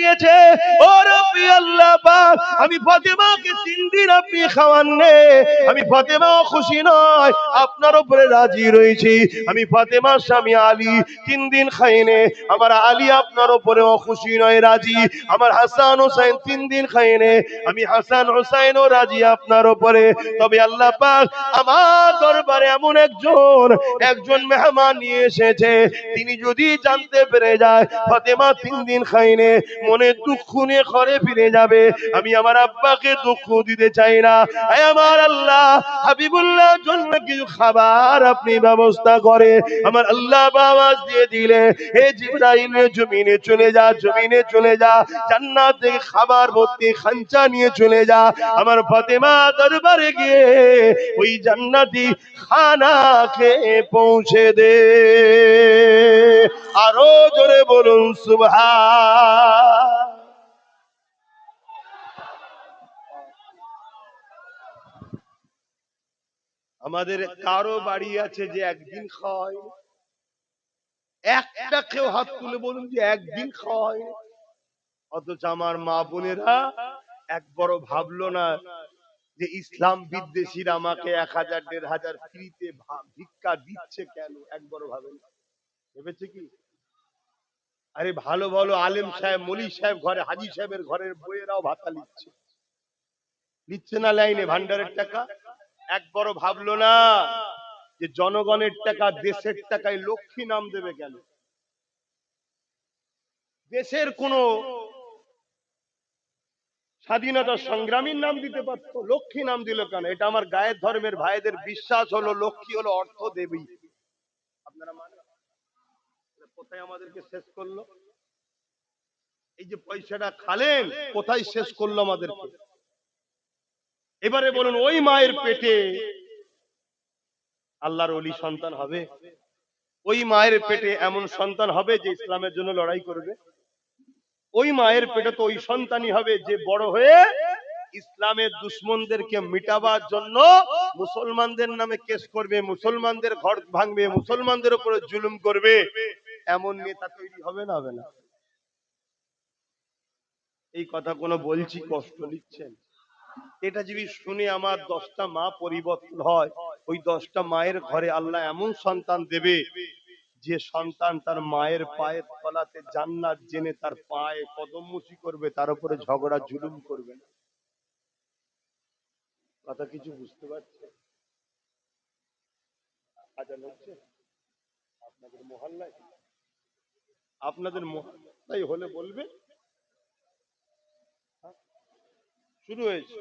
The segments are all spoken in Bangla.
লেগেছে, ও রব্বি আল্লাহ পাক, আমি ফাতেমাকে 3 দিন আপনি খাওয়াননি, আমি ফাতেমাও খুশি নয়, আপনার উপরে রাজি রয়েছি। আমি ফাতেমার স্বামী আলী 3 দিন খাইনি, আমার আলী আপনার উপরেও খুশি নয়, রাজি। আমার হাসান হোসেন 3 দিন খাইনি, আমি হাসান হোসেনও রাজি আপনার উপরে। তবে আল্লাহ পাক আমার দরবারে এমন একজন মেহমান নিয়ে এসেছে, তিনি যদি জানতে পেরে যায় ফাতেমা 3 দিন খাইনি, মনে দুঃখ নিয়ে ঘরে ফিরে যাবে। আমি আমার আব্বাকে দুঃখ দিতে চাই না। আয় আমার আল্লাহ, হাবিবুল্লাহর জন্য কিছু খাবার আপনি ব্যবস্থা করে। আমার আল্লাহ আওয়াজ দিয়ে দিলে, হে জিবরাইল, জমিনে চলে যা, জমিনে চলে যা, জান্নাত থেকে খাবার ভর্তি খাঞ্চা নিয়ে চলে যা, আমার ফাতেমা দরবারে গিয়ে ওই জান্নাতি খানা খেয়ে পৌঁছে দে। আরো জোরে বলুন সুবহান। আমাদের কারো বাড়ি আছে যে একদিন খায়? একটা কেউ হাত তুলে বলুন যে একদিন খায়। অথচ আমার মা বোনেরা একবারও ভাবলো না যে ইসলাম বিদ্বেষীরা আমাকে 1000 1500 ফ্রিতে ভিক্ষা দিচ্ছে কেন, একবারও ভাবেন। ভেবেছে কি? আরে ভালো ভালো আলেম সাহেব, মলি সাহেব ঘরে, হাজি সাহেবের ঘরের বইয়েরাও ভাতা নিচ্ছে না লাইনে ভান্ডারের টাকা। একবারও ভাবলো না যে জনগণের টাকা, দেশের টাকায় লক্ষ্মী নাম দেবে কেন? দেশের কোন স্বাধীনতা সংগ্রামীর নাম দিতে পারতো, লক্ষ্মী নাম দিল কেন? এটা আমার গায়ের ধর্মের ভাইদের বিশ্বাস হলো, লক্ষ্মী হলো অর্থ দেবী। আপনারা মানে কোথায় আমাদেরকে শেষ করলো? এই যে পয়সাটা খালেন, কোথায় শেষ করলো আমাদেরকে? এবারে বলুন, ওই মায়ের পেটে আল্লাহর ওলি সন্তান হবে? ওই মায়ের পেটে এমন সন্তান হবে যে ইসলামের জন্য লড়াই করবে? ওই মায়ের পেটে তো ওই সন্তানই হবে যে বড় হয়ে ইসলামের দুশ্মনদেরকে মিটাবার জন্য মুসলমানদের নামে কেস করবে, মুসলমানদের ঘর ভাঙবে, মুসলমানদের উপরে জুলুম করবে। এমন নেতা তৈরি হবে না? হবে না? এই কথা কোনো বলছি, কষ্ট নিচ্ছেন? এটা যদি শুনে আমার 10টা মা পরিবর্তন হয়, ওই 10টা মায়ের ঘরে আল্লাহ এমন সন্তান দেবে যে সন্তান তার মায়ের পায়ের তলাতে জান্নাত জেনে তার পায়ে কদমমুচি করবে, তার উপরে ঝগড়া জুলুম করবে না। কথা কিছু বুঝতে পারছে? আজান হচ্ছে আপনাদের মহল্লায়? আপনাদের মহল্লায় হলে বলবে শুরু হয়েছে,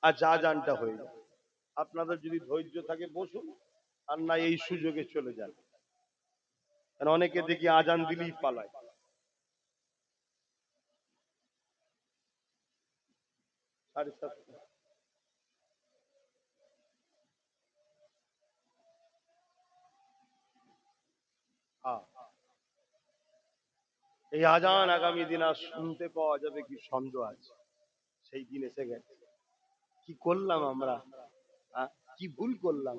আর যা জানটা হয়ে যায়। আপনাদের যদি ধৈর্য থাকে বসুন, আর না এই সুযোগে চলে যান। কারণ অনেকে দেখি আজান দিলেই পালায়। 7:30। এই আজান আগামী দিন আর শুনতে পাওয়া যাবে কি সন্দেহ আছে? সেই দিন এসে গেছে। কি করলাম আমরা? কি ভুল করলাম?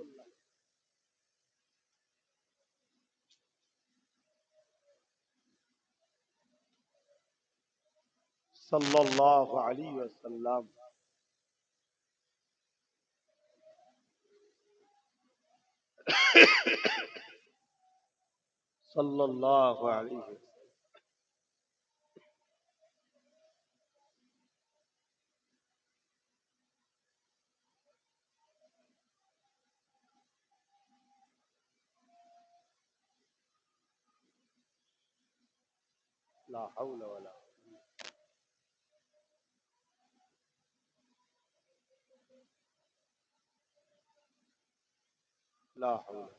সাল্লাল্লাহু আলাইহি ওয়াসাল্লাম সাল্লাল্লাহু আলাইহি লা হাওলা ওয়ালা লা হাওলা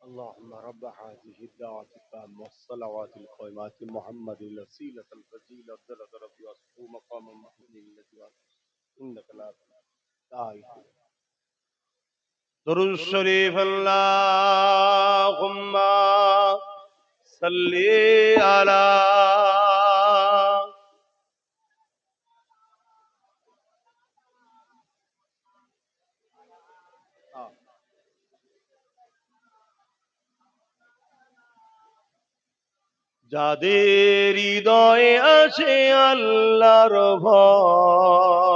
اللهم رب هذه الدعوة التامة والصلوات القائمات محمد الوسيلة الفضيلة الدرجة ربي واسقه مقام محمود الذي إنك لا تنسى درود الشريف اللهم صل على যাদের হৃদয়ে আছে আল্লাহর ভয়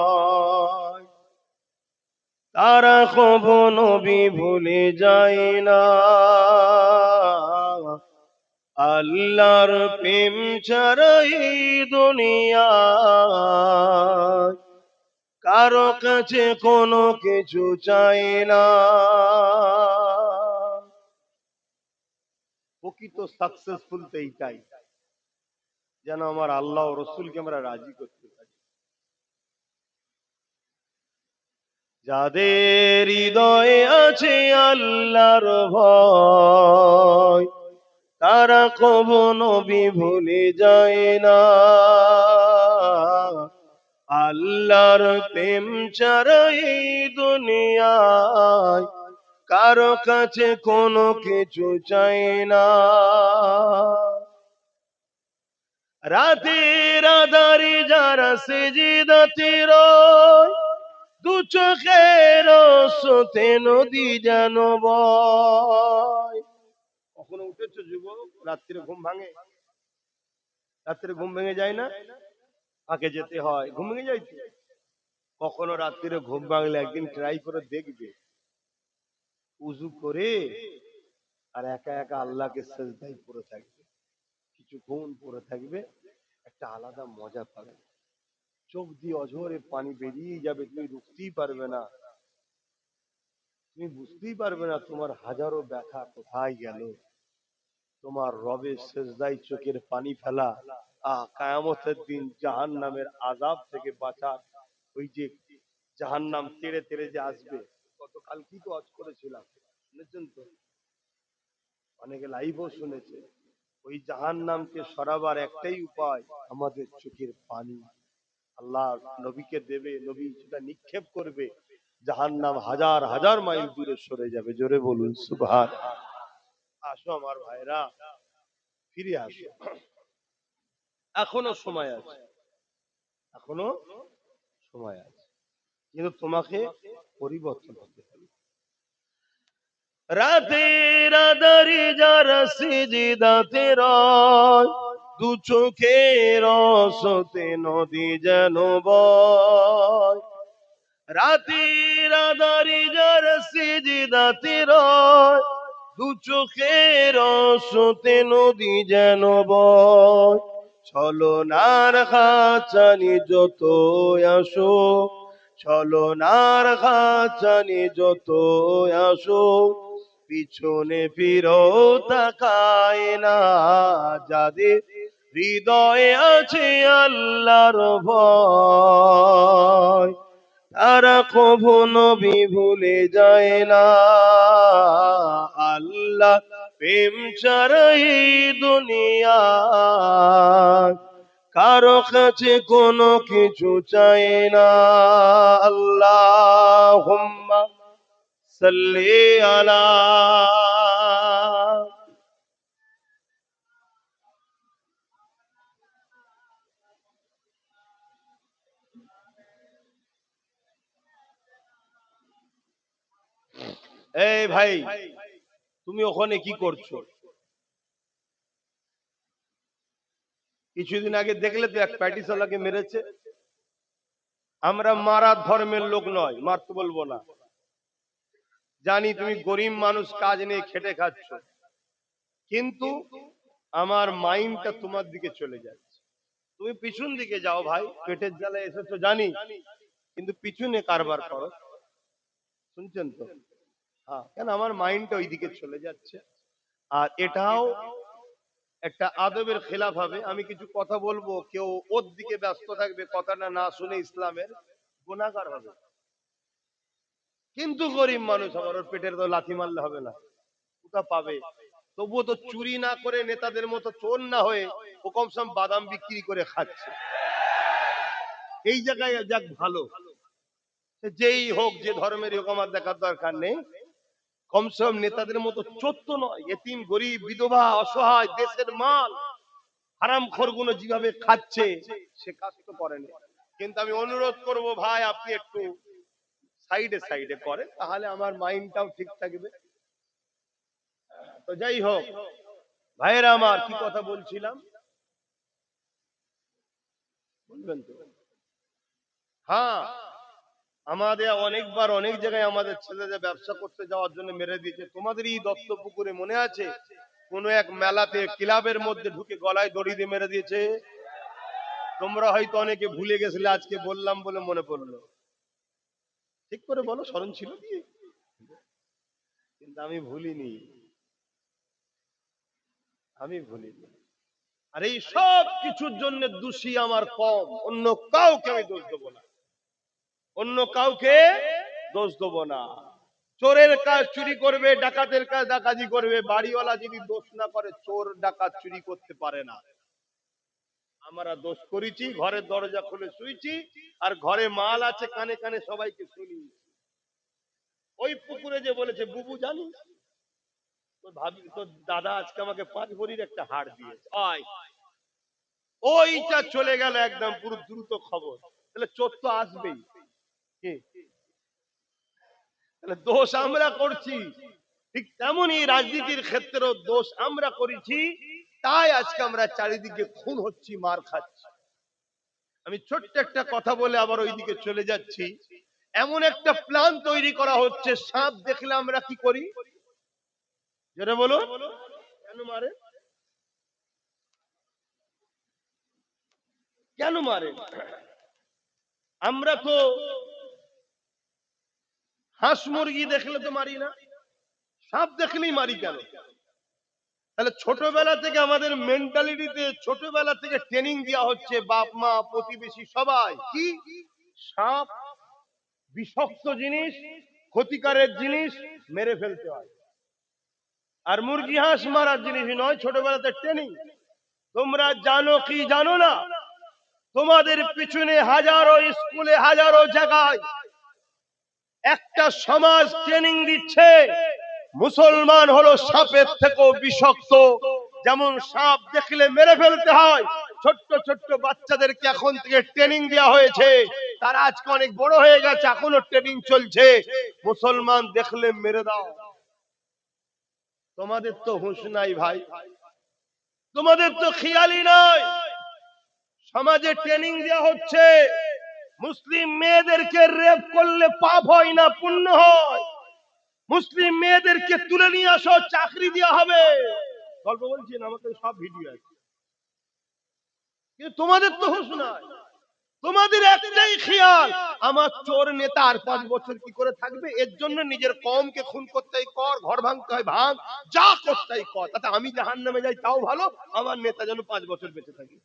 তারা কখনো নবী ভুলে যায় না আল্লাহর প্রেম ছাড়া এই দুনিয়া কারো কাছে কোনো কিছু চাই না প্রকৃত সাকসেসফুল তো এইটাই যেন আমার আল্লাহ ও রসুলকে আমরা রাজি করতে পারি যাদের হৃদয়ে আছে আল্লাহর ভয় তারা কবু নবী ভুলে যায় না আল্লাহর প্রেম ছাড়া এই দুনিয়ায় কারো কাছে কোনো কিছু চাই না রাতের আধারে যারা সেজদাতে রয় দু চোখের স্রোতে নদী যেন বয় কখনো উঠেছো যুবক রাত্রে ঘুম ভাঙে রাত্রে ঘুম ভেঙে যায় না আগে যেতে হয় ঘুম ভেঙে যায় কখনো রাত্রে ঘুম ভাঙলে একদিন ট্রাই করে দেখবে উজু করে আর একা একা আল্লাহকে সেজদায় পড়ে থাকবে কিছুক্ষণ পড়ে থাকবে একটা আলাদা মজা পাবে চোখ দিয়ে অঝরে পানি বেরিয়ে যাবে তুমি রুখতেই পারবে না তুমি বুঝতেই পারবে না তোমার হাজারো ব্যথা কোথায় গেল তোমার রবের সেজদায় চোখের পানি ফেলা কায়ামতের দিন জাহান্নামের আযাব থেকে বাঁচার ওই যে জাহান্নাম তেড়ে তেড়ে যে আসবে গতকাল কি তো আজ করেছিলাম শুনেছেন তো অনেকে লাইভও শুনেছে ওই জাহান্নামকে সরাবার একটাই উপায় আমাদের চোখের পানি আল্লাহ নবীকে দেবে নবী সেটা নিক্ষেপ করবে জাহান্নাম হাজার হাজার মাইল দূরে সরে যাবে জোরে বলুন সুবহান আসো আমার ভাইরা ফিরে আসো এখনো সময় আছে এখনো সময় আছে কিন্তু তোমাকে পরিবর্তন হতে হবে রাতের আধারে যারা সিজদাতে রয় দু চোখের স্রোতে নদী যেন বয় রাতের আধারে যারা সিজদাতে রয় দু চোখের স্রোতে নদী যেন বয় ছলনার খাঁচানি যত আসো ছলনার খাঁচানি যত আসো পিছনে ফিরো তাকায় না যাদের হৃদয়ে আছে আল্লাহর ভয় তারা কভু নবী ভুলে যায় না আল্লাহ প্রেম ছাড়া এই দুনিয়া কারো কাছে কোনো কিছু চাই না আল্লাহুম্মা সাল্লি আলা এই ভাই তুমি ওখানে কি করছো কিছুদিন আগে দেখলে তো এক প্যাটিসালাকে মেরেছে আমরা মারার ধর্মের লোক নয় মারতে বলবো না জানি তুমি গরিব মানুষ কাজ নেই খেটে খাচ্ছ কিন্তু আমার মাইন্ডটা তোমার দিকে চলে যাচ্ছে তুমি পিছন দিকে যাও ভাই পেটের জ্বালা এসেছো জানি কিন্তু পিছনে কারবার করো শুনছেন তো হ্যাঁ কেন আমার মাইন্ডটা ওই দিকে চলে যাচ্ছে আর এটাও একটা আদবের খেলাফ হবে আমি কিছু কথা বলবো কেউ ওর দিকে ব্যস্ত থাকবে কথাটা না শুনে ইসলামের গুনাহগার হবে কিন্তু গরিব মানুষ আমার ওর পেটের তো লাথি মারলে হবে না কোথা পাবে? তবুও তো চুরি না করে নেতাদের মতো চোর না হয়ে ও কমসম বাদাম বিক্রি করে খাচ্ছে। এই জায়গায় যাক ভালো, যেই হোক যে ধর্মেরই হোক আমার দেখার দরকার নেই, কমসে কম নেতাদের মতো চোর তো নয়। এতিম গরিব বিধবা অসহায় দেশের মাল হারামখোরগুলো যেভাবে খাচ্ছে সে কাজ তো করেনি। কিন্তু আমি অনুরোধ করব ভাই আপনি একটু সাইডে সাইডে করেন, তাহলে আমার মাইন্ডটাও ঠিক থাকবে। তো যাই হোক ভাইয়েরা আমার, কি কথা বলছিলাম বলবেন তো? হ্যাঁ, আমাদের অনেকবার অনেক জায়গায় আমাদের ছেলেদের ব্যবসা করতে যাওয়ার জন্য মেরে দিয়েছে। তোমাদের এই দত্তপুকুরে মনে আছে কোন এক মেলাতে ক্লাবের মধ্যে ঢুকে গলায় দড়ি দিয়ে মেরে দিয়েছে? তোমরা হয়তো অনেকে ভুলে গেছিলে, আজকে বললাম বলে মনে পড়লো। ঠিক করে বলো, স্মরণ ছিল কি? কিন্তু আমি ভুলিনি, আমি ভুলিনি। আর এই সব কিছুর জন্য দোষী আমার কম, অন্য কাউকে আমি দোষ দেবো না, অন্য কাউকে দোষ দেবো না। চোরের কাজ চুরি করবে, ডাকাতের কাজ ডাকাতি করবে, বাড়িওয়ালা যদি দোষ না করে চোর ডাকাত চুরি করতে পারে না। আমরা দোষ করেছি, ঘরের দরজা খুলে শুয়েছি আর ঘরে মাল আছে, কানে কানে সবাইকে শুনি। ওই পুকুরে যে বলেছে বুবু জানিস তো ভাবি তো দাদা আজকে আমাকে 5 ভরির একটা হাড় দিয়েছে, ওইটা চলে গেল একদম পুরো দ্রুত খবর। তাহলে চোর তো আসবেই। কি? তাহলে দোষ আমরা করছি, ঠিক তেমনই রাজনীতির ক্ষেত্রেও দোষ আমরা করেছি, তাই আজকে আমরা চারিদিকে খুন হচ্ছি, মার খাচ্ছি। আমি ছোট্ট একটা কথা বলে আবার ওইদিকে চলে যাচ্ছি। এমন একটা প্ল্যান তৈরি করা হচ্ছে, সাপ দেখলে আমরা কি করি? যেটা বলো, কেন মারে? কেন মারে? আমরা তো হাঁস মুরগি দেখলে তো মারি না, সাপ দেখলেই মারি কেন? তাহলে ছোটবেলা থেকে আমাদের মেন্টালিটিতে ছোটবেলা থেকে ট্রেনিং দেওয়া হচ্ছে, বাপ মা প্রতিবেশী সবাই কি সাপ বিষাক্ত জিনিস, ক্ষতিকারের জিনিস, মেরে ফেলতে হয়। আর মুরগি হাঁস মারার জিনিস নয়, ছোটবেলাতে ট্রেনিং। তোমরা জানো কি জানো না, তোমাদের পিছনে হাজারো স্কুলে হাজারো জায়গায় একটা সমাজ ট্রেনিং দিচ্ছে মুসলমান হলো সাপের থেকেও বিষাক্ত। যেমন সাপ দেখলে মেরে ফেলতে হয়, ছোট্ট ছোট্ট বাচ্চাদেরকে এখন থেকে ট্রেনিং দেওয়া হয়েছে। তারা আজকে অনেক বড় হয়ে গেছে, এখনো ট্রেনিং চলছে, মুসলমান দেখলে মেরে দাও। তোমাদের তো হুঁশ নাই ভাই, তোমাদের তো খেয়ালই নাই। সমাজে ট্রেনিং দেওয়া হচ্ছে মুসলিম মেয়েদেরকে রেপ করলে পাপ হয় না, পুণ্য হয়। মুসলিম মেয়েদেরকে তুলে নিয়ে আসো, চাকরি দেওয়া হবে। গল্প বলছি না, আমাদের সব ভিডিও আছে। কিন্তু তোমাদের তো হুঁশ নাই, তোমাদের একটাই খেয়াল, আমার চোর নেতা আর 5 বছর কি করে থাকবে, এর জন্য নিজের কমকে খুন করতে হয় কর, ঘর ভাঙতে হয় ভাঙ, যা করতে হয় কর, তাতে আমি জাহান্নামে যাই তাও ভালো, আমার নেতা যেন 5 বছর বেঁচে থাকে।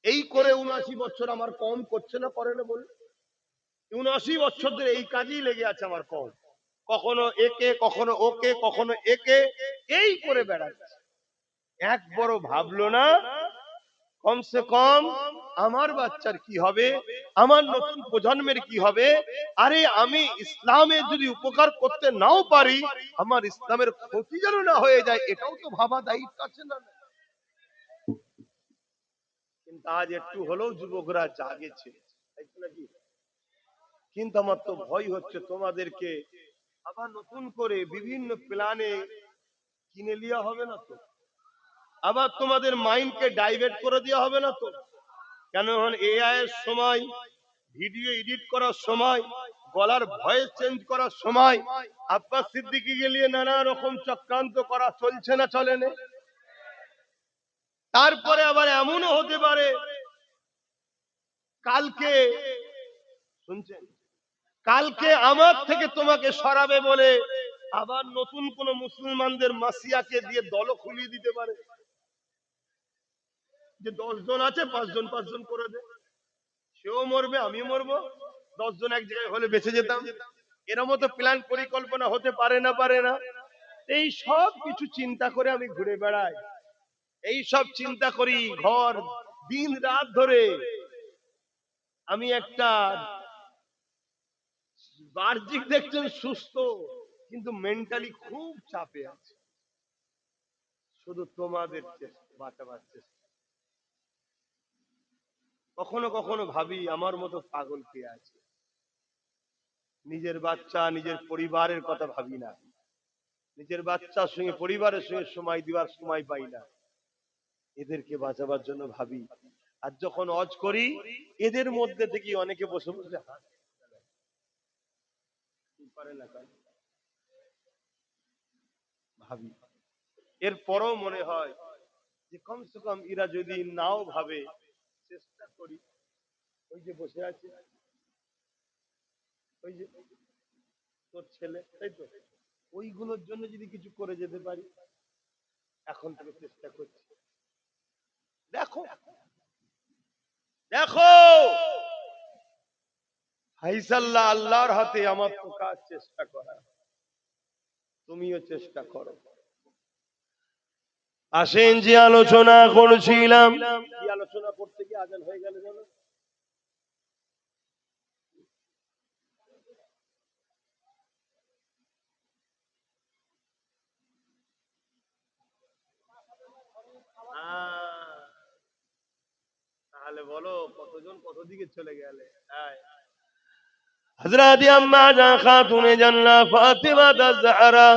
এই করে 79 বছর আমার কম করছে না, করে না বলে? 79 বছর ধরে এই কাজেই লেগে আছে আমার কম, কখনো একে কখনো ওকে কখনো একে, এই করে বেড়াচ্ছে। একবারও ভাবলো না কমসে কম আমার বাচ্চার কি হবে, আমার নতুন প্রজন্মের কি হবে। আরে আমি ইসলামে যদি উপকার করতে নাও পারি, আমার ইসলামের ক্ষতি যেন না হয়ে যায়, এটাও তো ভাবা দায়িত্ব আছে না? কিন্তু আজ একটু হলেও যুবকরা জাগেছে, তাই তো নাকি? কিন্তু আমার তো ভয় হচ্ছে তোমাদেরকে আবার নতুন করে বিভিন্ন প্ল্যানে কিনে লিয়া হবে না তো? আবার তোমাদের মাইন্ডকে ডাইভার্ট করে দেওয়া হবে না তো? কেন এখন এআই এর সময়, ভিডিও এডিট করার সময়, গলার ভয়েস চেঞ্জ করার সময় আব্বাস সিদ্দিকীকে নিয়ে নানা রকম চক্রান্ত করা চলছে না, চলে না? তারপরে আবার এমনও হতে পারে কালকে, শুনছেন, কালকে আমার থেকে তোমাকে সরাবে বলে আবার নতুন কোন মুসলমানদের মাসিয়াকে দিয়ে দল খুলিয়ে দিতে পারে, যে 10 জন আছে 5 জন 5 জন করে দে, সেও মরবে আমিও মরবো, 10 জন এক জায়গায় হলে বেঁচে যেতাম। এর মতো প্ল্যান পরিকল্পনা হতে পারে না, পারে না? এই সব কিছু চিন্তা করে আমি ঘুরে বেড়াই, এই সব চিন্তা করি ঘর দিন রাত ধরে। আমি একটা বাহ্যিক দেখছেন সুস্থ, কিন্তু মেন্টালি খুব চাপে আছে। শুধু তোমাদের বাঁচাবার চেষ্টা। কখনো কখনো ভাবি আমার মতো পাগল কে আছে। নিজের বাচ্চা নিজের পরিবারের কথা ভাবি না, নিজের বাচ্চার সঙ্গে পরিবারের সঙ্গে সময় দেওয়ার সময় পাই না, এদেরকে বাঁচাবার জন্য ভাবি। আর যখন হজ করি এদের মধ্যে থেকে অনেকে বসে বসে পারে না, ভাবি। এরপরও মনে হয় যে কমসে কম এরা যদি নাও ভাবে, চেষ্টা করি। ওই যে বসে আছে, ওই যে তোর ছেলে, তাই তো, ওইগুলোর জন্য যদি কিছু করে যেতে পারি, এখন থেকে চেষ্টা করছি। দেখো দেখো ফাইসাল্লাহ আল্লাহর হাতে, আমার তো কাজ চেষ্টা করা, তুমিও চেষ্টা করো। আসেন যে আলোচনা করছিলাম, কি আলোচনা করতে গিয়ে আজান হয়ে গেল জানো? তাহলে বলো কতজন কত দিকে চলে গেলে। হযরত আম্মা জান খাতুনে জান্নাত ফাতিমা আয-জাহরা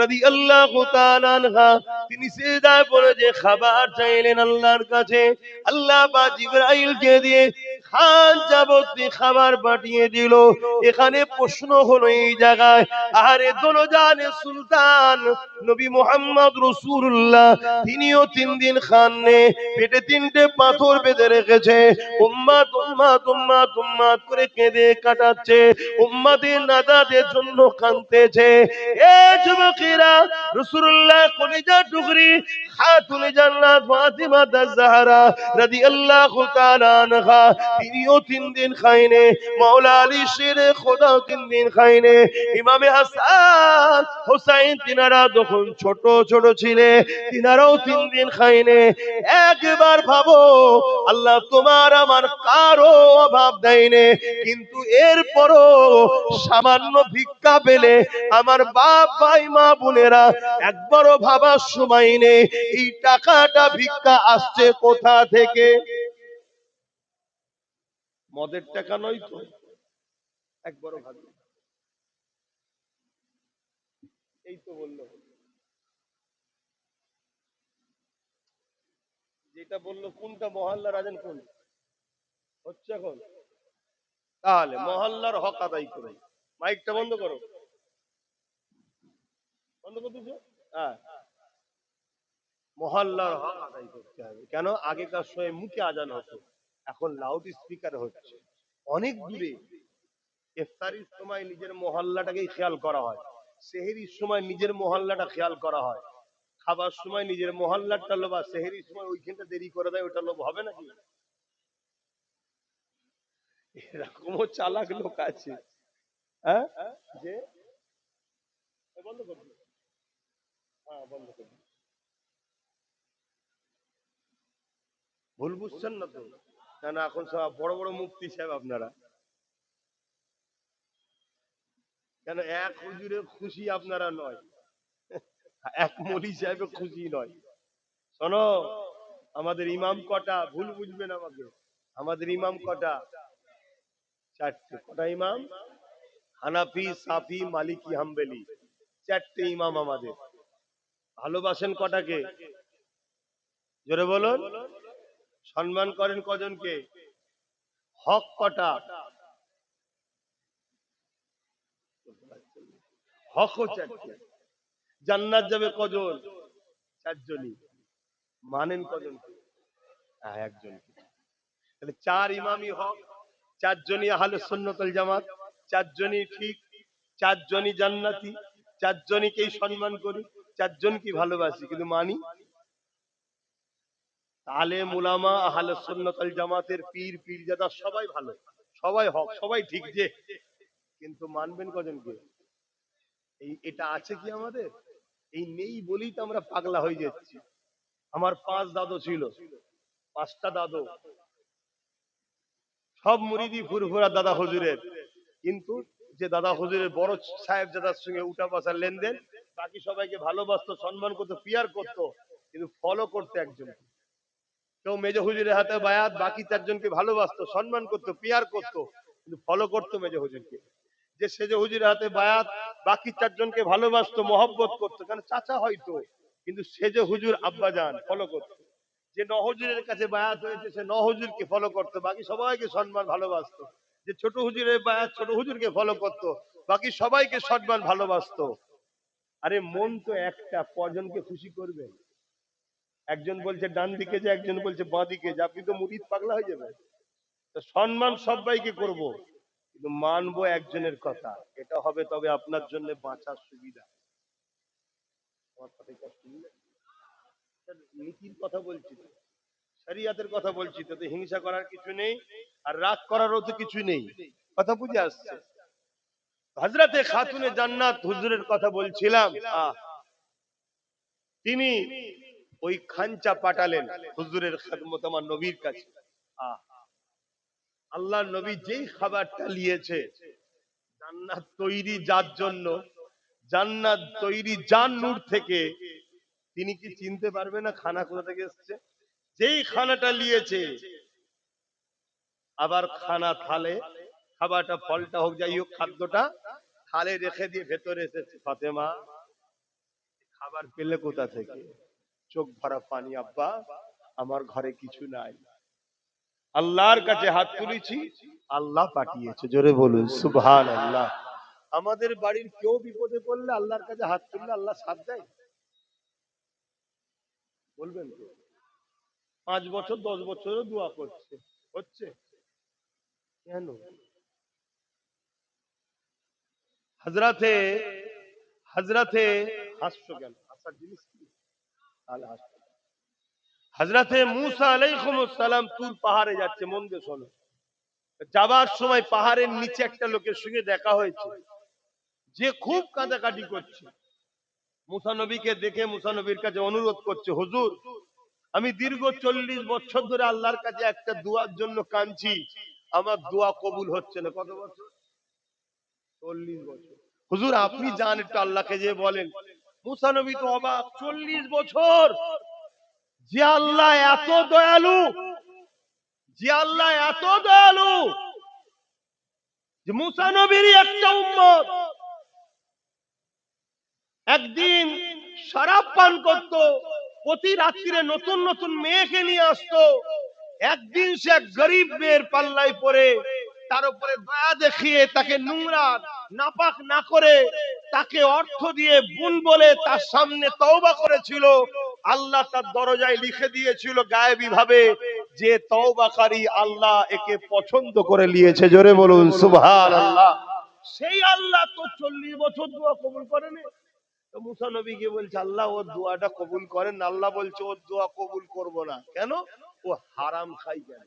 রাদিয়াল্লাহু তাআলা আনহা, তিনি সিজদায় পড়ে যে খাবার চাইলেন আল্লাহর কাছে, আল্লাহ পাক জিবরাইলকে দিয়ে খান যাবতীয় খাবার পাঠিয়ে দিল। এখানে প্রশ্ন হলো এই জায়গায়, আরে দোলজানে সুলতান নবী মুহাম্মদ রাসূলুল্লাহ, তিনিও 3 দিন খাননে পেটে 3টে পাথর বেঁধে রেখেছে, উম্মাত উম্মাত উম্মাত উম্মাত করে কেঁদে কাটাচ্ছে, উম্মাদের নাজাতের জন্য কাঁদতেছে। এ যুবকেরা, রাসূলুল্লাহ কলিজা টুকরি খাতুনে জান্নাত ফাতিমা আয-জাহরা রাদিয়াল্লাহু তাআলা আনহা, তিনিও 3 দিন খায়নি। মাওলা আলী শেরে খোদা 3 দিন খায়নি। ইমামে হাসান হুসাইন তিনারা যখন ছোট ছোট ছিলেন, তিনারাও 3 দিন খায়নি। একবার ভাবো, আল্লাহ তোমার আমার কারো অভাব দেয়নি, কিন্তু এরপরও সামান্য ভিক্ষা পেলে আমার বাপ ভাই মা বোনেরা একবারও ভাবার সময় নেই এই টাকাটা ভিক্ষা আসছে কোথা থেকে। মদের টাকা নয় তো, একবারও ভাবি। এই তো বললো, যেটা বললো কোনটা মহল্লার আজান কোন হচ্ছে এখন, তাহলে মহল্লার হক আদায় করে। মাইকটা বন্ধ করো, বন্ধ করে দিছো। হ্যাঁ, মহল্লার হক আদায় করতে হবে। কেন? আগেকার সময় মুখে আজান হতো, এখন লাউড স্পিকার হচ্ছে অনেক দূরে। ইফতারির সময় নিজের মহল্লাটাকেই খেয়াল করা হয়, সেহরির সময় নিজের মহল্লাটা খেয়াল করা হয়, খাবার সময় নিজের মহল্লাটা লোভ, আর সেহরির সময় ওইখানটা দেরি করে দেয়, ওটা লোভ হবে নাকি? এরকমও চালাক লোক আছে। হ্যাঁ, যে বন্ধ করবি, হ্যাঁ বন্ধ করবি। ভুল বুঝছেন না তো? না না, এখন সব বড় বড় মুফতি সাহেব আপনারা, কেন এক হুজুরে খুশি আপনারা নয়, এক মলি সাহেবে খুশি নয়। শোনো, আমাদের ইমাম কটা, ভুল বুঝবেন আমাকে, আমাদের ইমাম কটা? 4টে। কটা ইমাম? হানাফি, সাফি, মালিকি, হাম্বলি, 4টে ইমাম আমাদের। ভালোবাসেন কটাকে? জোরে বলুন। সম্মান করেন কজনকে? হক কটা? হকও 4টে। জান্নাত যাবে কজন? 4জনই। মানেন কজনকে? হ্যাঁ, একজনকে। তাহলে 4 ইমামই হক, 4জনই আহলে সুন্নাত ওয়াল জামাত, 4জনই ঠিক, 4জনই জান্নাতি, 4জনকেই সম্মান করি, 4জনকেই ভালোবাসি, কিন্তু মানি? আলেম উলামা আহলে সুন্নাত ওয়াল জামাতের পীর পীরজাদা সবাই ভালো, সবাই হক, সবাই ঠিক, যে কিন্তু মানবেন কজনকে? এটা আছে কি আমাদের? এই নেই বলেই তো আমরা পাগলা হয়ে যাচ্ছি। আমার 5 দাদু ছিল, 5টা দাদু, সব মুরিদি ফুরফুরা দাদা হুজুরের। কিন্তু যে দাদা হুজুরের বড় সাহেব দাদার সঙ্গে উঠা বসার লেনদেন, বাকি সবাইকে ভালোবাসতো, সম্মান করতো, পিয়ার করতো, কিন্তু ফলো করতে একজন। কেউ মেজ হুজুরের হাতে বায়াত, বাকি 4জনকে ভালোবাসতো, সম্মান করতো, পিয়ার করতো, কিন্তু ফলো করতো মেজ হুজুরকে। যে সেজ হুজুরের হাতে বায়াত, বাকি 4জনকে ভালোবাসতো, মহব্বত করতো, কারণ চাচা হয়তো, কিন্তু সেজ হুজুর আব্বাজান ফলো করতো। যে নহজুরের কাছে বায়াত হয়েছে সে নহজুরকে ফলো করতো, বাকি সবাইকে সম্মান ভালোবাসতো। যে ছোট হুজুরের বায়াত, ছোট হুজুরকে ফলো করতো, বাকি সবাইকে সম্মান ভালোবাসতো। আরে মন তো একটা, কজনকে খুশি করবেন? একজন বলছে ডান দিকে যে, একজন বলছে বাঁ দিকে যে, আপনি তো মুরিদ পাগলা হয়ে যাবেন। তো সম্মান সবাইকে করব, কিন্তু মানবো একজনের কথা। এটা হবে তবে আপনার জন্য বাঁচার সুবিধা। আমার কথায় কষ্ট নেই? নীতির কথা বলছি তো, শরিয়াতের কথা বলছি তো, তো হিংসা করার কিছু নেই, আর রাগ করারও তো কিছু নেই। কথা বুঝে আসছে? হযরতে খাতুনে জান্নাত হুজুরের কথা বলছিলাম। তিনি ওই খাঞ্চা পাঠালেন হুজুরের খেদমত আমার নবীর কাছে। আল্লাহর নবী যেই খাবারটা নিয়েছে, জান্নাত তৈরি যার জন্য, জান্নাত তৈরি যার নূর থেকে, তিনি কি চিনতে পারবে না খানা কোথা থেকে এসেছে? যেই খানাটা নিয়েছে, আবার খানা থালে, খাবারটা ফলটা হোক যাই হোক, খাদ্যটা থালে রেখে দিয়ে ভেতরে এসেছে। ফাতেমা খাবার পেলে কোথা থেকে? চোখ ভরা পানি, আব্বা আমার ঘরে কিছু নাই, আল্লাহর কাছে হাত তুলেছি, আল্লাহ পাঠিয়েছে। জোরে বলুন সুবহানাল্লাহ। আমাদের বাড়ির কেউ বিপদে পড়লে আল্লাহর কাছে হাত তুললে আল্লাহ সাথ দেয়? বলবেন তো? 5 বছর 10 বছরও দোয়া করছে, হচ্ছে কেন? হযরতে হযরতে হাসছো কেন? হাসার জিনিস কি? তাহলে হাসছো। হযরতে মূসা আলাইহিস সালাম তুর পাহাড়ে যাচ্ছে, মন দিয়ে শোনো। যাবার সময় পাহাড়ের নিচে একটা লোকের সঙ্গে দেখা হয়েছে, যে খুব কাঁদাকাটি করছে। মুসা নবীকে দেখে মুসা নবীর কাছে অনুরোধ করছে, হুজুর আমি দীর্ঘ 40 বছর ধরে আল্লাহর কাছে একটা দোয়ার জন্য কাঁদছি, আমার দোয়া কবুল হচ্ছে না। কত বছর? 40 বছর। হুজুর আপনি যান একটু আল্লাহকে যে বলেন। মুসা নবী তো অবাক, 40 বছর! যে আল্লাহ এত দয়ালু, যে আল্লাহ এত দয়ালু, যে মুসা নবীরই একটা উম্মত একদিন শরাব পান করত, প্রতি রাত্রিরে নতুন নতুন মেয়েকে নিয়ে আসতো, একদিন সে এক গরিব মেয়ের পাল্লায় পড়ে তার উপরে দয়া দেখিয়ে তাকে নোংরা নাপাক না করে তাকে অর্থ দিয়ে বোন বলে তার সামনে তওবা করেছিল। আল্লাহ তার দরজায় লিখে দিয়েছিল গায়েবী ভাবে যে তওবাকারী, আল্লাহ একে পছন্দ করে নিয়েছে। জোরে বলুন সুবহানাল্লাহ। সেই আল্লাহ তো 40 বছর দোয়া কবুল করেনি। তো মুসা নবী গিয়ে বলছে, আল্লাহ ওর দোয়াটা কবুল করেন। আল্লাহ বলছে ওর দোয়া কবুল করব না। কেন? ও হারাম খাই। কেন?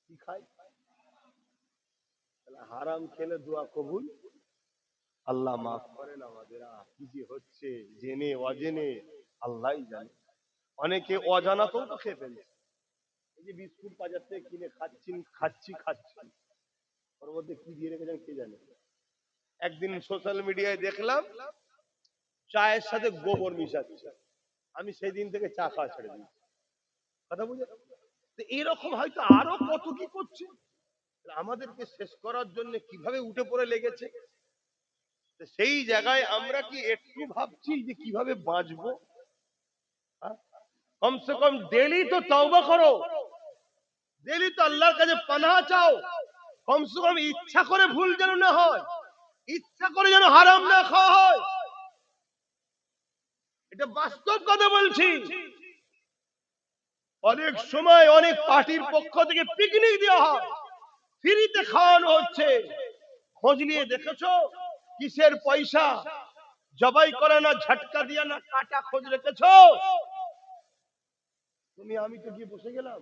কি খাই? হারাম খেলে দোয়া কবুল? আল্লাহ মাফ করেন আমাদের। কি যে হচ্ছে জেনে অজেনে আল্লাহই জানে। অনেকে অজানাতেও তো খেয়ে ফেলছে। এই যে বিস্কুট বাজার থেকে কিনে খাচ্ছি, ওর মধ্যে কি দিয়ে রেখেছেন কে জানে। একদিন সোশ্যাল মিডিয়ায় দেখলাম চায়ের সাথে গোবর মিশাচ্ছে। আমি সেই দিন থেকে চা খাওয়া ছেড়ে দিয়েছি। কথা বুঝে? এরকম হয়তো আরো কত কি করছে, আমাদেরকে শেষ করার জন্য কিভাবে উঠে পড়ে লেগেছে। সেই জায়গায় আমরা কি একটু ভাবছি যে কিভাবে বাঁচবো? কমসে কম ডেলি তো তওবা করো, ডেলি তো আল্লাহর কাছে পানাহ চাও। কমসে কম ইচ্ছা করে ভুল যেন না হয়, ইচ্ছা করে যেন হারাম না খাওয়া হয়। এটা বাস্তব কথা বলছি। অনেক সময় অনেক পার্টির পক্ষ থেকে পিকনিক দেওয়া হয়, ফ্রিতে খাওয়ানো হচ্ছে। খোঁজ নিয়ে দেখেছো কিসের পয়সা? জবাই করে না, ঝটকা দিয়া না, কাটা খোঁজ রেখেছো? তুমি আমি তো গিয়ে বসে গেলাম।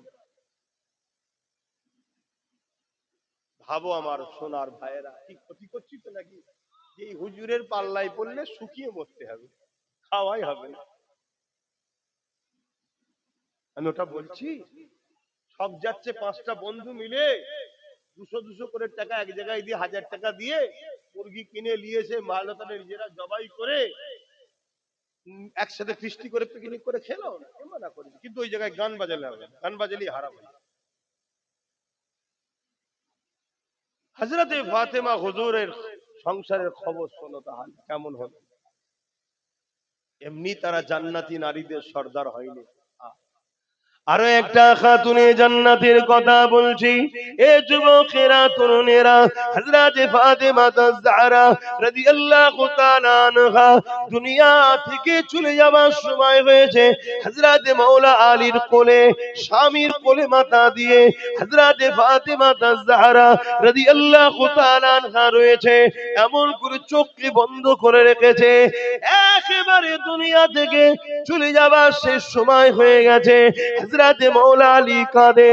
ভাবো আমার সোনার ভাইয়েরা, কি ক্ষতি করছি তো নাকি? এই হুজুরের পাল্লায় পড়লে শুকিয়ে মরতে হবে, খাওয়াই হবে না। আমি ওটা বলছি, সব যাচ্ছে 5টা বন্ধু মিলে 200 করে টাকা এক জায়গায় দিয়ে 1000 টাকা দিয়ে মুরগি কিনে নিয়েছে, মালতানে নিজেরা জবাই করে একসাথে ফিস্টি করে পিকনিক করে খেলো না, মানা করেছে, কিন্তু ওই জায়গায় গান বাজালে হবে, গান বাজালেই হারাম হবে। হযরতে ফাতেমা হুজুরের সংসারের খবর শোনো তাহলে কেমন হলো। এমনি তারা জান্নাতি নারীদের সর্দার হয়নি। আরো একটা খাতুনে জান্নাতের কথা বলছি। এ যুবকেরা, তরুণেরা, হযরতে ফাতেমা আয-জাহরা রাদিয়াল্লাহু তাআলা আনহা দুনিয়া থেকে চলে যাওয়ার সময় হয়েছে। হযরতে মাওলা আলীর কোলে, স্বামীর কোলে মাথা দিয়ে হযরতে ফাতেমা আয-জাহরা রাদিয়াল্লাহু তাআলা আনহা রয়েছে। এমন করে চোখকে বন্ধ করে রেখেছে, একেবারে দুনিয়া থেকে চলে যাবার শেষ সময় হয়ে গেছে। হযরতে মাওলা আলী কাঁদে,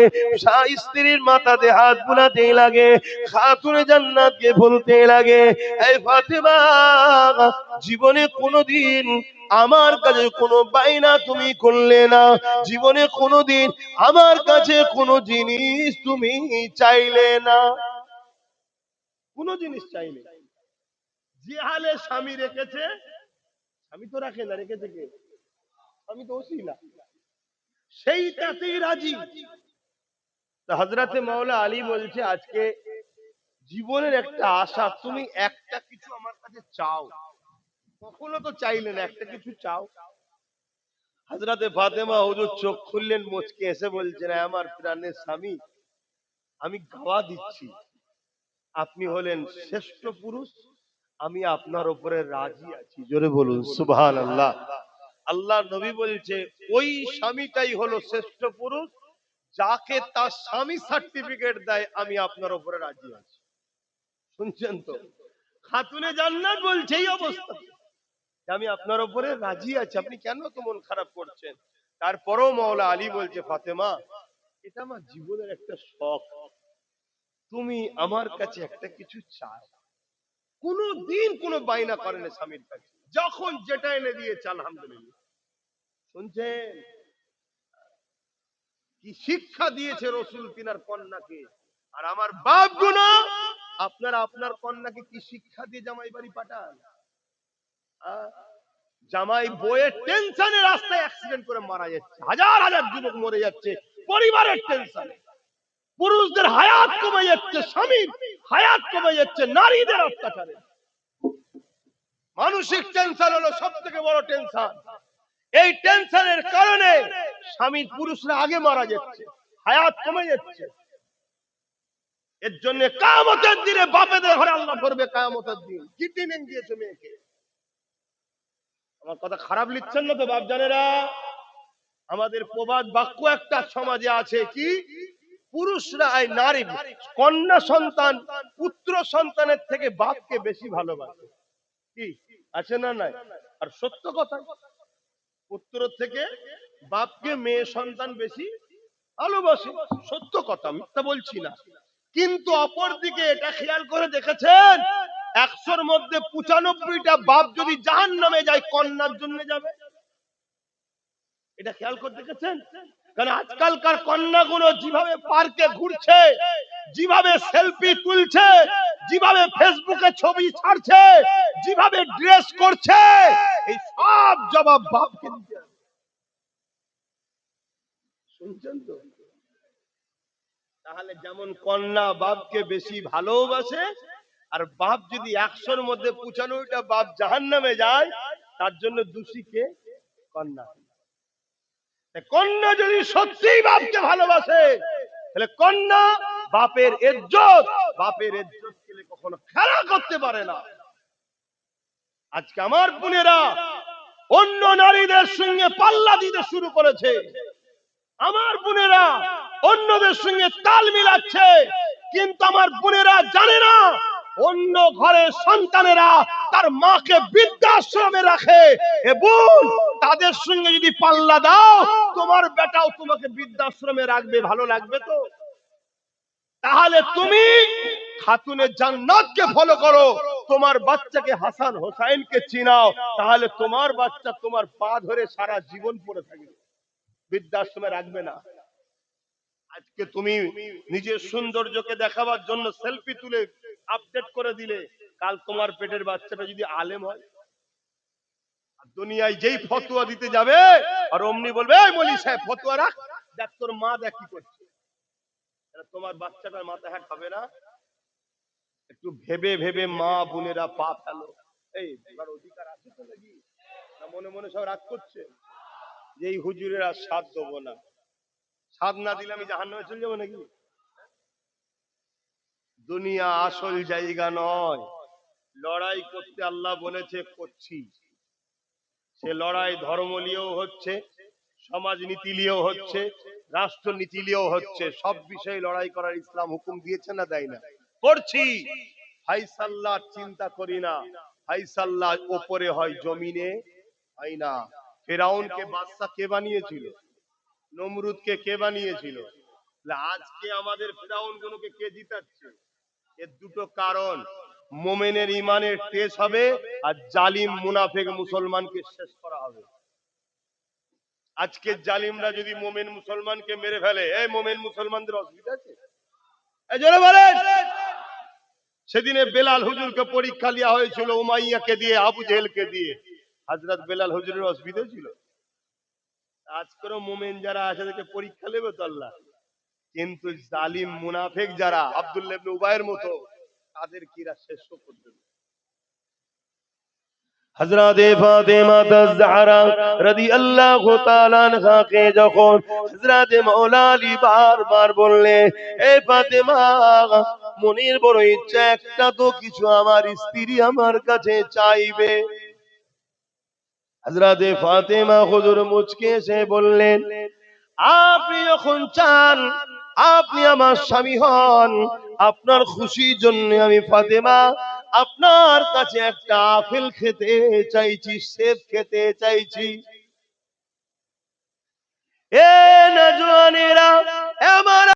স্ত্রীর মাথাতে হাত বুলাতে লাগে, খাতুনে জান্নাতকে বলতে লাগে, এই ফাতেমা, জীবনে কোনোদিন আমার কাছে কোনো বাইনা তুমি করলে না, জীবনে কোনোদিন আমার কাছে কোনো জিনিস তুমি চাইলে না, কোনো জিনিস চাইলে। যে হালে স্বামী রেখেছে, স্বামী তো রাখে না, রেখেছে কে? আমি তো ওসিলা, সেইটাতেই রাজি। হযরতে মাওলা আলী বলছে, আজকে জীবনের একটা আশা, তুমি একটা কিছু আমার কাছে চাও, কখনো তো চাইলে না, একটা কিছু চাও। হযরতে ফাতেমা হুজুর চোখ খুললেন, মুচকে এসে বলছেন, আমার প্রাণের স্বামী, আমি গাওয়া দিচ্ছি, আপনি হলেন শ্রেষ্ঠ পুরুষ, আমি আপনার উপরে রাজি আছি। জোরে বলুন সুবহানাল্লাহ। আল্লাহ নবী বলছে, ওই স্বামীটাই হলো শ্রেষ্ঠ পুরুষ যাকে তার স্বামী সার্টিফিকেট দেয়, আমি আপনার উপরে রাজি আছি। শুনছেন তো? খাতুনে জান্নাত বলছে এই অবস্থা, আমি আপনার উপরে রাজি আছি, আপনি কেন তো মন খারাপ করছেন? তারপরও মাওলা আলী বলছে, ফাতেমা, এটা আমার জীবনের একটা শখ, তুমি আমার কাছে একটা কিছু চাও। কোনো দিন কোনো বাইনা করেন স্বামীর কাছে, যখন যেটা এনে দিয়েছে আলহামদুলিল্লাহ। শুনছেন কি শিক্ষা দিয়েছে রসুল তিনার কন্যাকে? আর আমার বাপ গুনা, আপনারা আপনার কন্যাকে কি শিক্ষা দিয়ে জামাই বাড়ি পাঠান? জামাই বইয়ের টেনশনে রাস্তায় অ্যাক্সিডেন্ট করে মারা যাচ্ছে, হাজার হাজার যুবক মরে যাচ্ছে পরিবারের টেনশনে, পুরুষদের হায়াত কমে যাচ্ছে, স্বামীর হায়াত কমে যাচ্ছে নারীদের অত্যাচারে। মানসিক টেনশন হলো সব থেকে বড় টেনশন। এই টেনশনের কারণে স্বামীর পুরুষরা আগে মারা যাচ্ছে, হায়াত কমে যাচ্ছে। এর জন্য কিয়ামতের দিনে বাপেদের ঘরে আল্লাহ করবে, কিয়ামতের দিন কি ট্রেনিং দিয়েছে মেয়েকে। আমার কথা খারাপ লিখছেন না তো বাপ জানেরা? আমাদের প্রবাদ বাক্য একটা সমাজে আছে, কি পুরুষরা এই নারী কন্যা সন্তান পুত্র সন্তানের থেকে বাপকে বেশি ভালোবাসে, কি আছে না নাই? আর সত্য কথা, পুত্র থেকে বাপকে মেয়ে সন্তান বেশি ভালোবাসে, সত্য কথা, মিথ্যা বলছি না। কিন্তু অপরদিকে এটা খেয়াল করে দেখেছেন, 100-র মধ্যে 95টা বাপ যদি জাহান্নামে যায়, কন্যার জন্য যাবে। এটা খেয়াল করে দেখেছেন? কারণ আজকালকার কন্যাগুলো যেভাবে পার্কে ঘুরছে, যেভাবে সেলফি তুলছে, যেভাবে ফেসবুকে ছবি ছাড়ছে, যেভাবে ড্রেস করছে, এই সব জবাব বাপকে দিতে হবে। শুনছেন তো? তাহলে যেমন কন্যা বাপকে বেশি ভালোবাসে, আর বাপ যদি 100-র মধ্যে 95টা বাপ জাহান্নামে যায়, তার জন্য দোষী কে? কন্যা। কন্যা যদি সত্যিই বাপকে ভালোবাসে, তাহলে কন্যা বাপের ইজ্জত কে কখনো খেলা করতে পারে না। আজকে আমার বোনেরা অন্য নারীদের সঙ্গে পাল্লা দিতে শুরু করেছে, আমার বোনেরা অন্যদের সঙ্গে তাল মিলাচ্ছে, কিন্তু আমার বোনেরা জানে না, অন্য ঘরের সন্তানেরা তার মাকে বৃদ্ধাশ্রমে রাখে। এ বোন, তাদের সঙ্গে যদি পাল্লা দাও, তোমার বেটাও তোমাকে বৃদ্ধাশ্রমে রাখবে, ভালো লাগবে তো? তাহলে তুমি খাতুনে জান্নাতকে ফলো করো, তোমার বাচ্চাকে হাসান হোসাইনকে চিনাও, তাহলে তোমার বাচ্চা তোমার পা ধরে সারা জীবন পড়ে থাকবে, বৃদ্ধাশ্রমে রাখবে না। আজকে তুমি নিজের সৌন্দর্যকে দেখাবার জন্য সেলফি তুলে আপডেট করে দিলে, কাল তোমার পেটের বাচ্চাটা যদি আলেম হয়, দুনিয়ায় যেই ফতোয়া দিতে যাবে আর অমনি বলবে এই মৌলী সাহেব ফতোয়া রাখ, দেখ তোর মা দেখ কি করছে। তোমার বাচ্চাটার মাথা হ্যাঁ খাবে না? একটু ভেবে ভেবে মা বোনেরা পা ফেলো। এই এবার অধিকার আছে তো নাকি? না মনে মনে সব রাগ করছে যে এই হুজুরের আর সাথ দেবো না, সাথ না দিলে আমি জাহান্নামে চলে যাবো নাকি? দুনিয়া আসল জায়গা নয়। লড়াই করতে আল্লাহ বলেছে, করছি। সে লড়াই ধর্ম নিয়েও হচ্ছে, সমাজ নীতি নিয়েও হচ্ছে, রাষ্ট্র নীতি নিয়েও হচ্ছে। সব বিষয়ে লড়াই করার ইসলাম হুকুম দিয়েছে না দেয় না? করছি। ফাইসাল্লাহ চিন্তা করি না, ফাইসাল্লাহ উপরে হয়, জমিনে হয় না। ফেরাউনকে বাদশা কে বানিয়েছিল? নমরুদকে কে বানিয়েছিল? আজকে আমাদের ফেরাউন গুলোকে কে জিতাচ্ছে? এর দুটো কারণ। মোমেনের ইমানের টেস্ট হবে, আর জালিম মুনাফেক মুসলমানকে শেষ করা হবে। আজকে জালিমরা যদি মোমেন মুসলমানকে মেরে ফেলে, এই মোমেন মুসলমানদের অসুবিধা আছে? এই জোরে বলেন। সেদিনে বেলাল হুজুরকে পরীক্ষা নেওয়া হয়েছিল উমাইয়াকে দিয়ে, আবু জেহেলকে দিয়ে। হযরত বেলাল হুজুরের অসুবিধা ছিল? আজকেরও মোমেন যারা আছে তাদেরকে পরীক্ষা নেবে তো আল্লাহ, কিন্তু জালিম মুনাফিক যারা আব্দুল্লাহ ইবনে উবাইয়ের মতো, তাদের কিরা শেষ করবে। হযরত ফাতেমা তাজ-জাহরা রাদিয়াল্লাহু তাআলা আনহাকে যখন হযরত মাওলা আলী বারবার বললেন, এ ফাতেমা, মনের বড় ইচ্ছা একটা তো কিছু আমার স্ত্রী আমার কাছে চাইবে। হযরত ফাতেমা হুজুর মুচকে এসে বললেন, আপনি যখন চান আপনি আমার স্বামী হন, আপনার খুশির জন্য আমি ফাতেমা আপনার কাছে একটা আপেল খেতে চাইছি, সেব খেতে চাইছি।